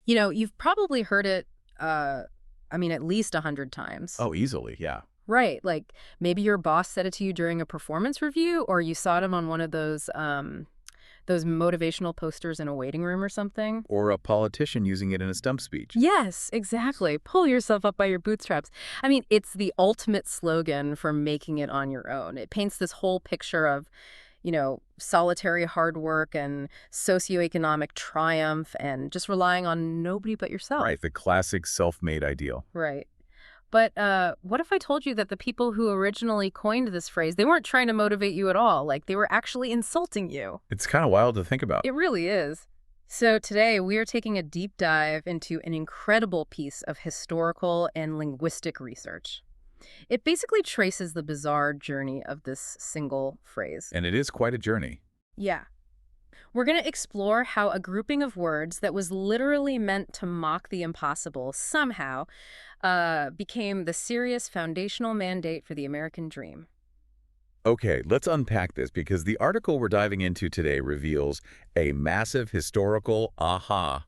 You've probably heard it, at least 100 times. Oh, easily, yeah. Right. Like maybe your boss said it to you during a performance review, or you saw it on one of those motivational posters in a waiting room or something. Or a politician using it in a stump speech. Yes, exactly. Pull yourself up by your bootstraps. It's the ultimate slogan for making it on your own. It paints this whole picture of, solitary hard work and socioeconomic triumph and just relying on nobody but yourself. Right, the classic self-made ideal. Right. But what if I told you that the people who originally coined this phrase, they weren't trying to motivate you at all? Like, they were actually insulting you. It's kind of wild to think about. It really is. So today, we are taking a deep dive into an incredible piece of historical and linguistic research. It basically traces the bizarre journey of this single phrase. And it is quite a journey. Yeah. We're going to explore how a grouping of words that was literally meant to mock the impossible somehow became the serious foundational mandate for the American dream. Okay, let's unpack this because the article we're diving into today reveals a massive historical aha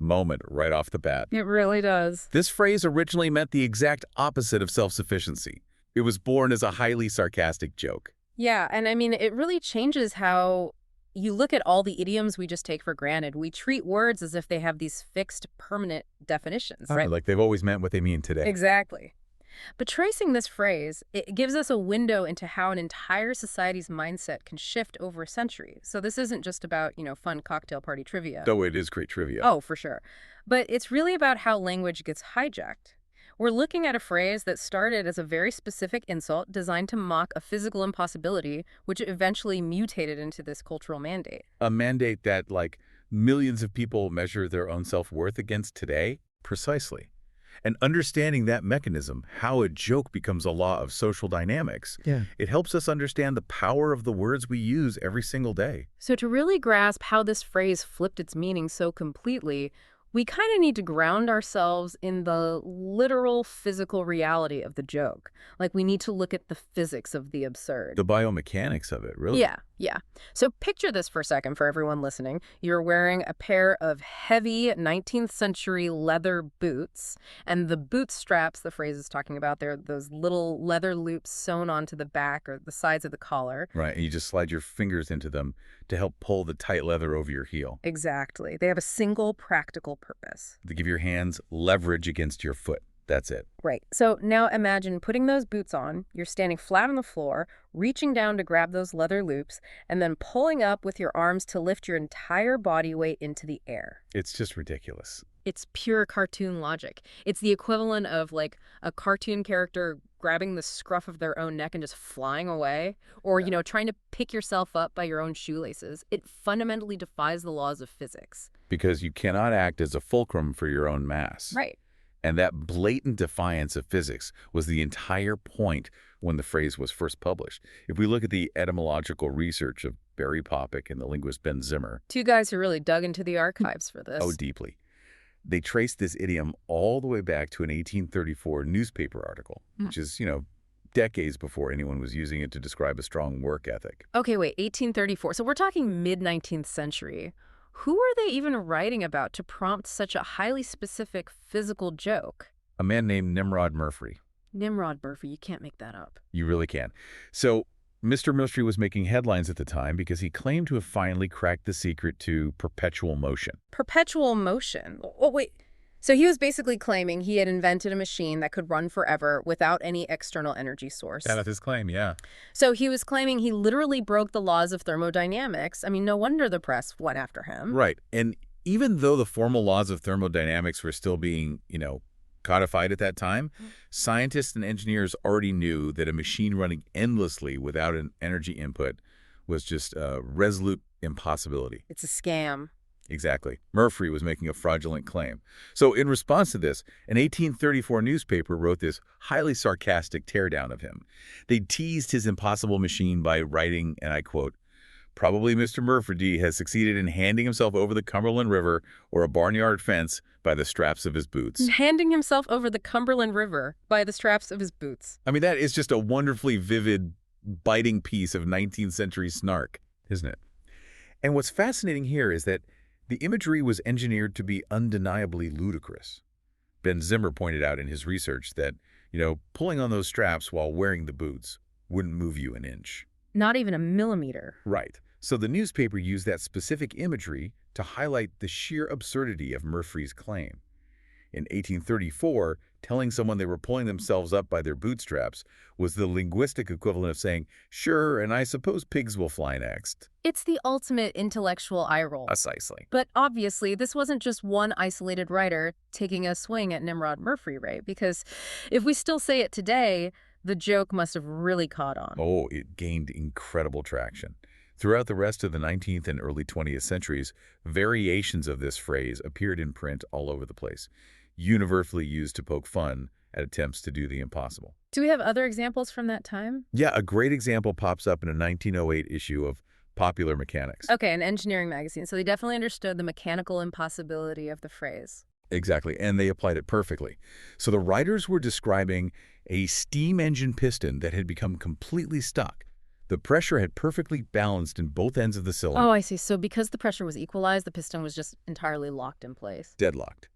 moment right off the bat. It really does. This phrase originally meant the exact opposite of self-sufficiency. It was born as a highly sarcastic joke. Yeah, and it really changes how you look at all the idioms we just take for granted. We treat words as if they have these fixed, permanent definitions. Right, like they've always meant what they mean today. Exactly. But tracing this phrase, it gives us a window into how an entire society's mindset can shift over a century. So this isn't just about, fun cocktail party trivia. Though it is great trivia. Oh, for sure. But it's really about how language gets hijacked. We're looking at a phrase that started as a very specific insult designed to mock a physical impossibility, which eventually mutated into this cultural mandate. A mandate that, like, millions of people measure their own self-worth against today? Precisely. And understanding that mechanism, how a joke becomes a law of social dynamics, it helps us understand the power of the words we use every single day. So to really grasp how this phrase flipped its meaning so completely, we kind of need to ground ourselves in the literal physical reality of the joke. Like, we need to look at the physics of the absurd. The biomechanics of it, really. Yeah. So picture this for a second for everyone listening. You're wearing a pair of heavy 19th century leather boots, and the bootstraps, the phrase is talking about, they're those little leather loops sewn onto the back or the sides of the collar. Right, and you just slide your fingers into them to help pull the tight leather over your heel. Exactly. They have a single practical purpose. To give your hands leverage against your foot. That's it. Right. So now imagine putting those boots on, you're standing flat on the floor, reaching down to grab those leather loops, and then pulling up with your arms to lift your entire body weight into the air. It's just ridiculous. It's pure cartoon logic. It's the equivalent of, like, a cartoon character grabbing the scruff of their own neck and just flying away, or, trying to pick yourself up by your own shoelaces. It fundamentally defies the laws of physics. Because you cannot act as a fulcrum for your own mass. Right. And that blatant defiance of physics was the entire point when the phrase was first published. If we look at the etymological research of Barry Popick and the linguist Ben Zimmer. Two guys who really dug into the archives for this. Oh, deeply. They traced this idiom all the way back to an 1834 newspaper article, which is, decades before anyone was using it to describe a strong work ethic. Okay, wait, 1834. So we're talking mid-19th century. Who were they even writing about to prompt such a highly specific physical joke? A man named Nimrod Merfri. Nimrod Merfri, you can't make that up. You really can. So Mr. Merfri was making headlines at the time because he claimed to have finally cracked the secret to perpetual motion. Perpetual motion? Oh, wait. So he was basically claiming he had invented a machine that could run forever without any external energy source. That was his claim, yeah. So he was claiming he literally broke the laws of thermodynamics. No wonder the press went after him. Right. And even though the formal laws of thermodynamics were still being, codified at that time, scientists and engineers already knew that a machine running endlessly without an energy input was just a resolute impossibility. It's a scam. Exactly. Merfri was making a fraudulent claim. So in response to this, an 1834 newspaper wrote this highly sarcastic teardown of him. They teased his impossible machine by writing, and I quote, "Probably Mr. Merfri has succeeded in handing himself over the Cumberland River or a barnyard fence by the straps of his boots." Handing himself over the Cumberland River by the straps of his boots. That is just a wonderfully vivid, biting piece of 19th century snark, isn't it? And what's fascinating here is that The imagery was engineered to be undeniably ludicrous. Ben Zimmer pointed out in his research that, pulling on those straps while wearing the boots wouldn't move you an inch. Not even a millimeter. Right. So the newspaper used that specific imagery to highlight the sheer absurdity of Merfri's claim. In 1834, telling someone they were pulling themselves up by their bootstraps was the linguistic equivalent of saying, "Sure, and I suppose pigs will fly next." It's the ultimate intellectual eye roll. Precisely. But obviously, this wasn't just one isolated writer taking a swing at Nimrod Merfri, right? Because if we still say it today, the joke must have really caught on. Oh, it gained incredible traction. Throughout the rest of the 19th and early 20th centuries, variations of this phrase appeared in print all over the place, universally used to poke fun at attempts to do the impossible. Do we have other examples from that time? Yeah, a great example pops up in a 1908 issue of Popular Mechanics. Okay, an engineering magazine. So they definitely understood the mechanical impossibility of the phrase. Exactly, and they applied it perfectly. So the writers were describing a steam engine piston that had become completely stuck. The pressure had perfectly balanced in both ends of the cylinder. Oh, I see. So because the pressure was equalized, the piston was just entirely locked in place. Deadlocked.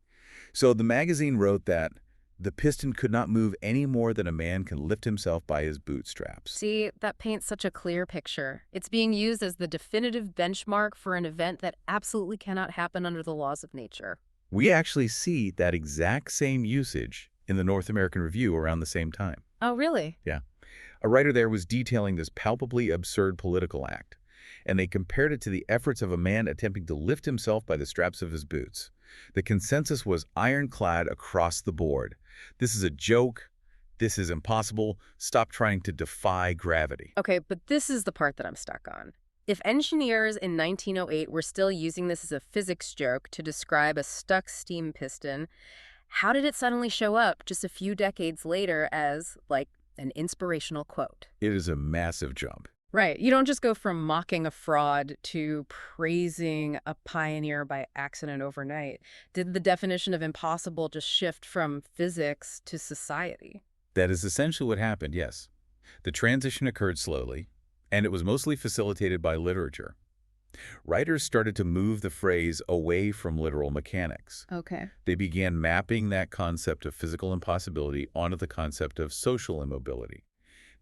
So the magazine wrote that the piston could not move any more than a man can lift himself by his bootstraps. See, that paints such a clear picture. It's being used as the definitive benchmark for an event that absolutely cannot happen under the laws of nature. We actually see that exact same usage in the North American Review around the same time. Oh, really? Yeah. A writer there was detailing this palpably absurd political act, and they compared it to the efforts of a man attempting to lift himself by the straps of his boots. The consensus was ironclad across the board. This is a joke. This is impossible. Stop trying to defy gravity. Okay, but this is the part that I'm stuck on. If engineers in 1908 were still using this as a physics joke to describe a stuck steam piston, how did it suddenly show up just a few decades later as, like, an inspirational quote? It is a massive jump. Right. You don't just go from mocking a fraud to praising a pioneer by accident overnight. Did the definition of impossible just shift from physics to society? That is essentially what happened, yes. The transition occurred slowly, and it was mostly facilitated by literature. Writers started to move the phrase away from literal mechanics. Okay. They began mapping that concept of physical impossibility onto the concept of social immobility.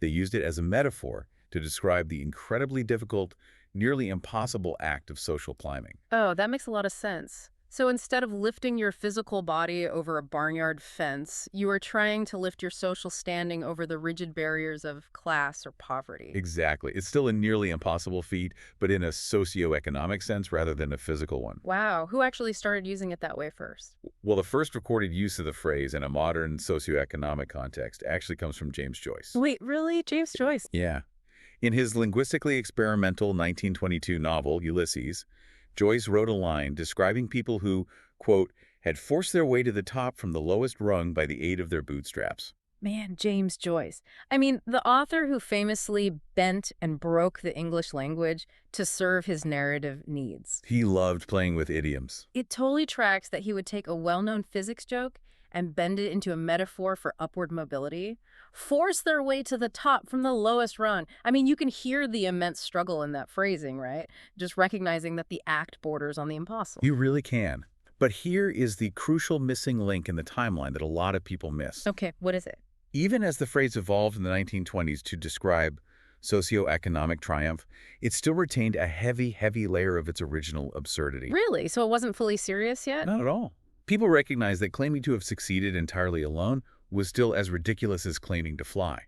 They used it as a metaphor to describe the incredibly difficult, nearly impossible act of social climbing. Oh, that makes a lot of sense. So instead of lifting your physical body over a barnyard fence, you are trying to lift your social standing over the rigid barriers of class or poverty. Exactly. It's still a nearly impossible feat, but in a socioeconomic sense rather than a physical one. Wow. Who actually started using it that way first? Well, the first recorded use of the phrase in a modern socioeconomic context actually comes from James Joyce. Wait, really? James Joyce? Yeah. In his linguistically experimental 1922 novel, Ulysses, Joyce wrote a line describing people who, quote, had forced their way to the top from the lowest rung by the aid of their bootstraps. Man, James Joyce. I mean, the author who famously bent and broke the English language to serve his narrative needs. He loved playing with idioms. It totally tracks that he would take a well-known physics joke and bend it into a metaphor for upward mobility, force their way to the top from the lowest rung. I mean, you can hear the immense struggle in that phrasing, right? Just recognizing that the act borders on the impossible. You really can. But here is the crucial missing link in the timeline that a lot of people miss. Okay, what is it? Even as the phrase evolved in the 1920s to describe socioeconomic triumph, it still retained a heavy, heavy layer of its original absurdity. Really? So it wasn't fully serious yet? Not at all. People recognized that claiming to have succeeded entirely alone was still as ridiculous as claiming to fly.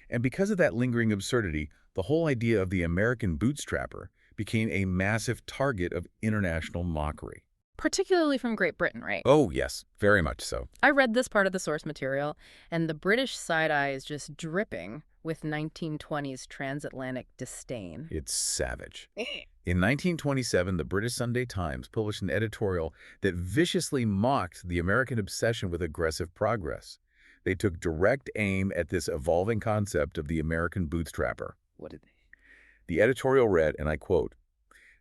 And because of that lingering absurdity, the whole idea of the American bootstrapper became a massive target of international mockery. Particularly from Great Britain, right? Oh, yes, very much so. I read this part of the source material, and the British side-eye is just dripping with 1920s transatlantic disdain. It's savage. In 1927, the British Sunday Times published an editorial that viciously mocked the American obsession with aggressive progress. They took direct aim at this evolving concept of the American bootstrapper. What did they? The editorial read, and I quote,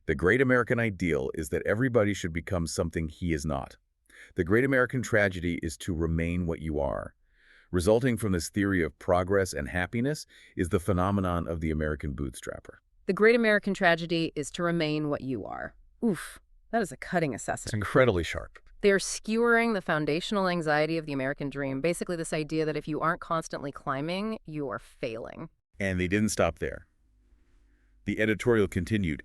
"The great American ideal is that everybody should become something he is not. The great American tragedy is to remain what you are. Resulting from this theory of progress and happiness is the phenomenon of the American bootstrapper." The great American tragedy is to remain what you are. Oof. That is a cutting It's assessment. incredibly sharp. They're skewering the foundational anxiety of the American dream, basically this idea that if you aren't constantly climbing, you are failing. And they didn't stop there. The editorial continued.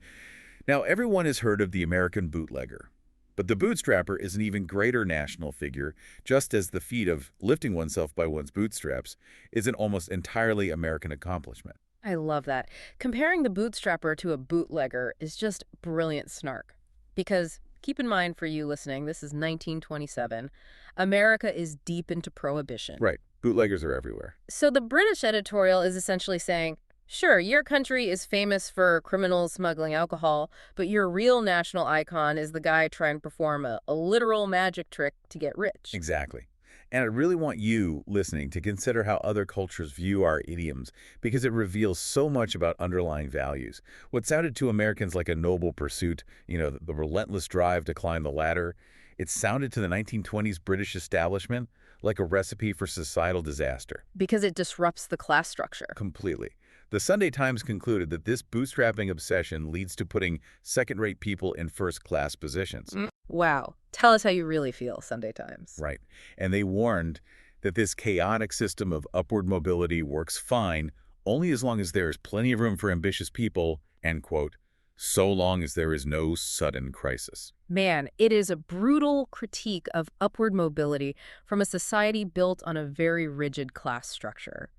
Now, everyone has heard of the American bootlegger. But the bootstrapper is an even greater national figure, just as the feat of lifting oneself by one's bootstraps is an almost entirely American accomplishment. I love that. Comparing the bootstrapper to a bootlegger is just brilliant snark. Because, keep in mind for you listening, this is 1927. America is deep into prohibition. Right. Bootleggers are everywhere. So the British editorial is essentially saying, sure, your country is famous for criminals smuggling alcohol, but your real national icon is the guy trying to perform a literal magic trick to get rich. Exactly. And I really want you, listening, to consider how other cultures view our idioms, because it reveals so much about underlying values. What sounded to Americans like a noble pursuit, the relentless drive to climb the ladder, it sounded to the 1920s British establishment like a recipe for societal disaster. Because it disrupts the class structure. Completely. The Sunday Times concluded that this bootstrapping obsession leads to putting second-rate people in first-class positions. Wow. Tell us how you really feel, Sunday Times. Right. And they warned that this chaotic system of upward mobility works fine only as long as there is plenty of room for ambitious people, and, quote, so long as there is no sudden crisis. Man, it is a brutal critique of upward mobility from a society built on a very rigid class structure.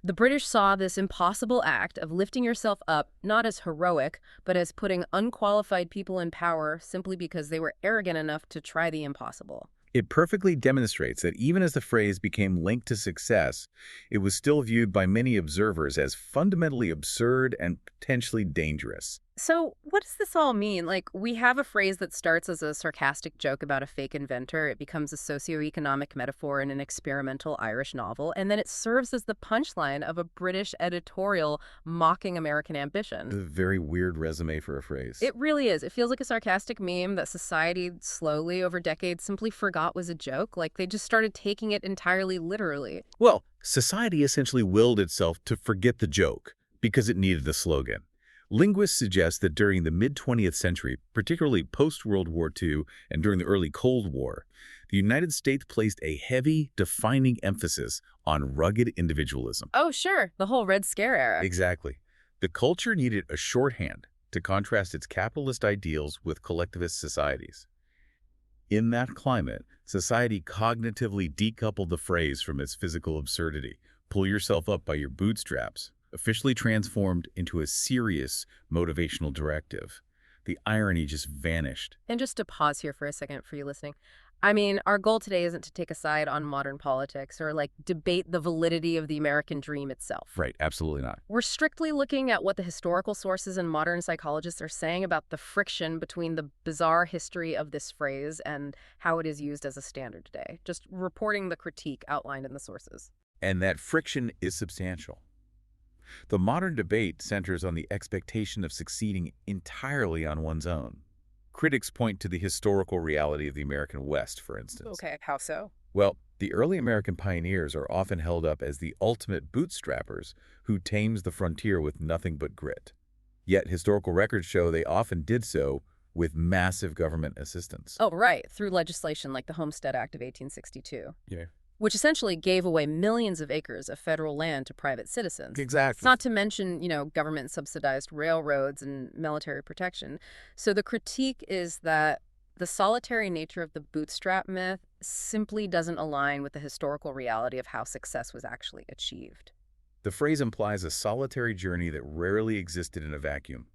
The British saw this impossible act of lifting yourself up not as heroic, but as putting unqualified people in power simply because they were arrogant enough to try the impossible. It perfectly demonstrates that even as the phrase became linked to success, it was still viewed by many observers as fundamentally absurd and potentially dangerous. So what does this all mean? Like, we have a phrase that starts as a sarcastic joke about a fake inventor. It becomes a socioeconomic metaphor in an experimental Irish novel, and then it serves as the punchline of a British editorial mocking American ambition. A very weird resume for a phrase. It really is. It feels like a sarcastic meme that society slowly over decades simply forgot was a joke. Like, they just started taking it entirely literally. Well, society essentially willed itself to forget the joke because it needed the slogan. Linguists suggest that during the mid-20th century, particularly post-World War II and during the early Cold War, the United States placed a heavy, defining emphasis on rugged individualism. Oh, sure. The whole Red Scare era. Exactly. The culture needed a shorthand to contrast its capitalist ideals with collectivist societies. In that climate, society cognitively decoupled the phrase from its physical absurdity. Pull yourself up by your bootstraps, officially transformed into a serious motivational directive. The irony just vanished. And just to pause here for a second for you listening, I mean, our goal today isn't to take a side on modern politics or debate the validity of the American dream itself. Right, absolutely not. We're strictly looking at what the historical sources and modern psychologists are saying about the friction between the bizarre history of this phrase and how it is used as a standard today. Just reporting the critique outlined in the sources. And that friction is substantial. The modern debate centers on the expectation of succeeding entirely on one's own. Critics point to the historical reality of the American West, for instance. Okay, how so? Well, the early American pioneers are often held up as the ultimate bootstrappers who tames the frontier with nothing but grit. Yet historical records show they often did so with massive government assistance. Oh, right, through legislation like the Homestead Act of 1862. Yeah. Which essentially gave away millions of acres of federal land to private citizens. Exactly. Not to mention, government-subsidized railroads and military protection. So the critique is that the solitary nature of the bootstrap myth simply doesn't align with the historical reality of how success was actually achieved. The phrase implies a solitary journey that rarely existed in a vacuum.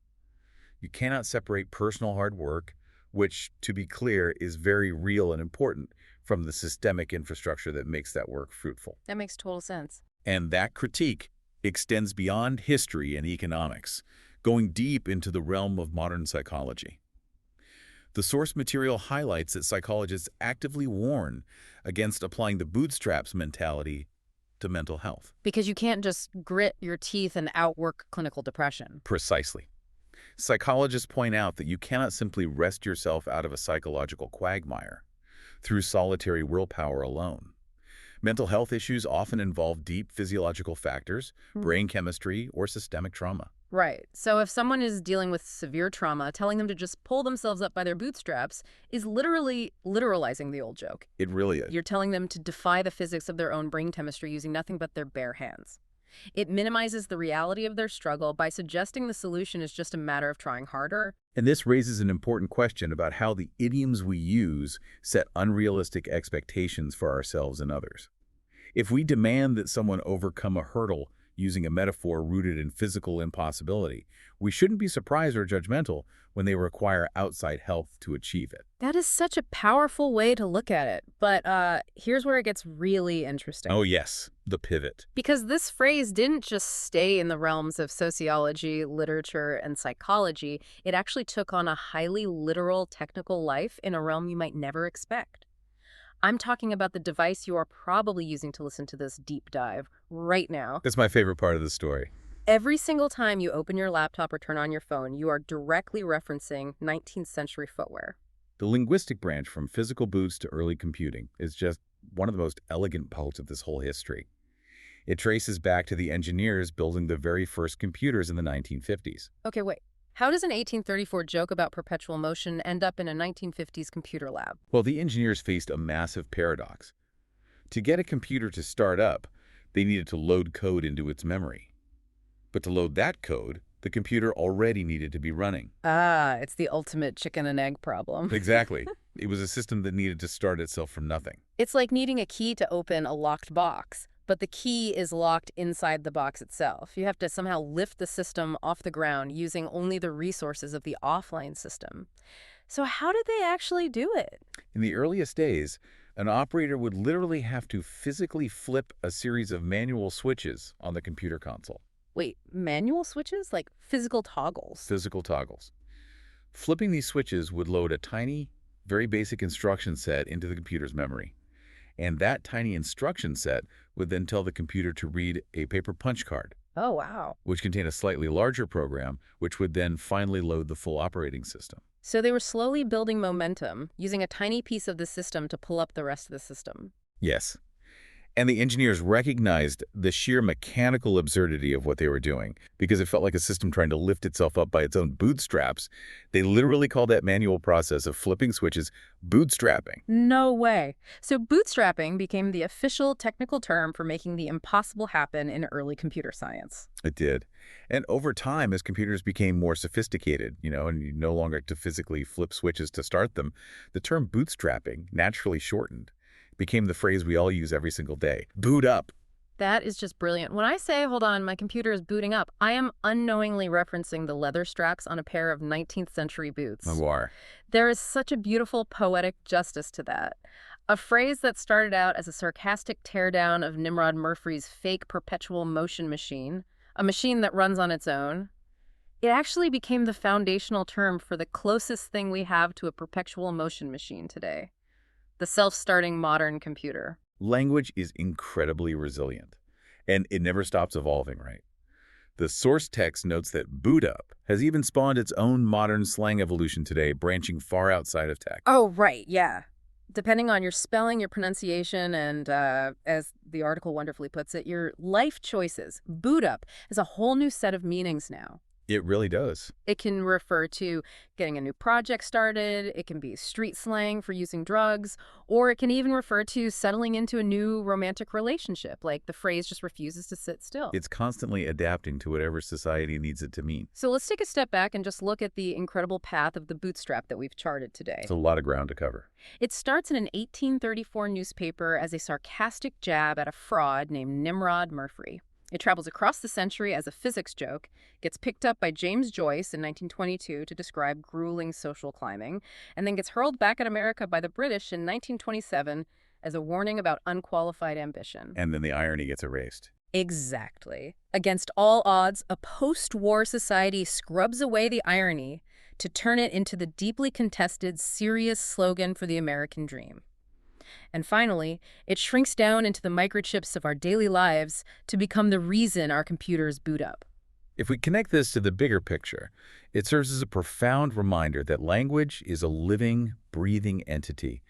You cannot separate personal hard work, which, to be clear, is very real and important, from the systemic infrastructure that makes that work fruitful. That makes total sense. And that critique extends beyond history and economics, going deep into the realm of modern psychology. The source material highlights that psychologists actively warn against applying the bootstraps mentality to mental health. Because you can't just grit your teeth and outwork clinical depression. Precisely. Psychologists point out that you cannot simply wrest yourself out of a psychological quagmire through solitary willpower alone. Mental health issues often involve deep physiological factors, Hmm. brain chemistry, or systemic trauma. Right. So if someone is dealing with severe trauma, telling them to just pull themselves up by their bootstraps is literally literalizing the old joke. It really is. You're telling them to defy the physics of their own brain chemistry using nothing but their bare hands. It minimizes the reality of their struggle by suggesting the solution is just a matter of trying harder. And this raises an important question about how the idioms we use set unrealistic expectations for ourselves and others. If we demand that someone overcome a hurdle using a metaphor rooted in physical impossibility, we shouldn't be surprised or judgmental when they require outside help to achieve it. That is such a powerful way to look at it. But here's where it gets really interesting. Oh yes, the pivot. Because this phrase didn't just stay in the realms of sociology, literature, and psychology. It actually took on a highly literal technical life in a realm you might never expect. I'm talking about the device you are probably using to listen to this deep dive right now. That's my favorite part of the story. Every single time you open your laptop or turn on your phone, you are directly referencing 19th century footwear. The linguistic branch from physical boots to early computing is just one of the most elegant parts of this whole history. It traces back to the engineers building the very first computers in the 1950s. Okay, wait. How does an 1834 joke about perpetual motion end up in a 1950s computer lab? Well, the engineers faced a massive paradox. To get a computer to start up, they needed to load code into its memory. But to load that code, the computer already needed to be running. Ah, it's the ultimate chicken and egg problem. Exactly. It was a system that needed to start itself from nothing. It's like needing a key to open a locked box, but the key is locked inside the box itself. You have to somehow lift the system off the ground using only the resources of the offline system. So how did they actually do it? In the earliest days, an operator would literally have to physically flip a series of manual switches on the computer console. Wait, manual switches? Like physical toggles? Physical toggles. Flipping these switches would load a tiny, very basic instruction set into the computer's memory. And that tiny instruction set would then tell the computer to read a paper punch card, Oh, wow. which contained a slightly larger program, which would then finally load the full operating system. So they were slowly building momentum, using a tiny piece of the system to pull up the rest of the system. Yes. And the engineers recognized the sheer mechanical absurdity of what they were doing because it felt like a system trying to lift itself up by its own bootstraps. They literally called that manual process of flipping switches bootstrapping. No way. So bootstrapping became the official technical term for making the impossible happen in early computer science. It did. And over time, as computers became more sophisticated, and you no longer had to physically flip switches to start them, the term bootstrapping naturally shortened. Became the phrase we all use every single day. Boot up. That is just brilliant. When I say, hold on, my computer is booting up, I am unknowingly referencing the leather straps on a pair of 19th century boots. Memoir. There is such a beautiful poetic justice to that. A phrase that started out as a sarcastic teardown of Nimrod Merfri's fake perpetual motion machine, a machine that runs on its own, it actually became the foundational term for the closest thing we have to a perpetual motion machine today. The self-starting modern computer. Language is incredibly resilient, and it never stops evolving, right? The source text notes that boot up has even spawned its own modern slang evolution today, branching far outside of tech. Oh, right, yeah. Depending on your spelling, your pronunciation, and as the article wonderfully puts it, your life choices, boot up has a whole new set of meanings now. It really does. It can refer to getting a new project started, it can be street slang for using drugs, or it can even refer to settling into a new romantic relationship, like the phrase just refuses to sit still. It's constantly adapting to whatever society needs it to mean. So let's take a step back and just look at the incredible path of the bootstrap that we've charted today. It's a lot of ground to cover. It starts in an 1834 newspaper as a sarcastic jab at a fraud named Nimrod Merfri. It travels across the century as a physics joke, gets picked up by James Joyce in 1922 to describe grueling social climbing, and then gets hurled back at America by the British in 1927 as a warning about unqualified ambition. And then the irony gets erased. Exactly. Against all odds, a post-war society scrubs away the irony to turn it into the deeply contested, serious slogan for the American dream. And finally, it shrinks down into the microchips of our daily lives to become the reason our computers boot up. If we connect this to the bigger picture, it serves as a profound reminder that language is a living, breathing entity.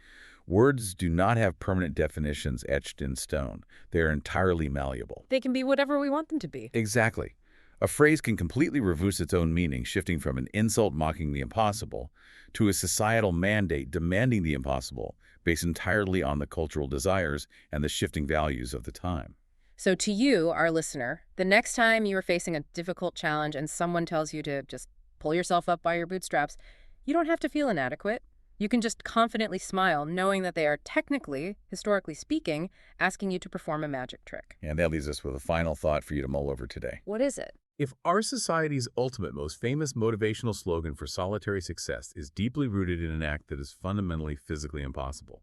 Words do not have permanent definitions etched in stone. They are entirely malleable. They can be whatever we want them to be. Exactly. A phrase can completely reverse its own meaning, shifting from an insult mocking the impossible to a societal mandate demanding the impossible, based entirely on the cultural desires and the shifting values of the time. So to you, our listener, the next time you are facing a difficult challenge and someone tells you to just pull yourself up by your bootstraps, you don't have to feel inadequate. You can just confidently smile, knowing that they are technically, historically speaking, asking you to perform a magic trick. And that leaves us with a final thought for you to mull over today. What is it? If our society's ultimate, most famous motivational slogan for solitary success is deeply rooted in an act that is fundamentally physically impossible,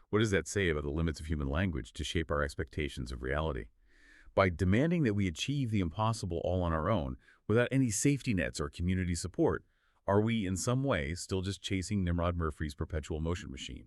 what does that say about the limits of human language to shape our expectations of reality? By demanding that we achieve the impossible all on our own, without any safety nets or community support, are we in some way still just chasing Nimrod Merfri's perpetual motion machine?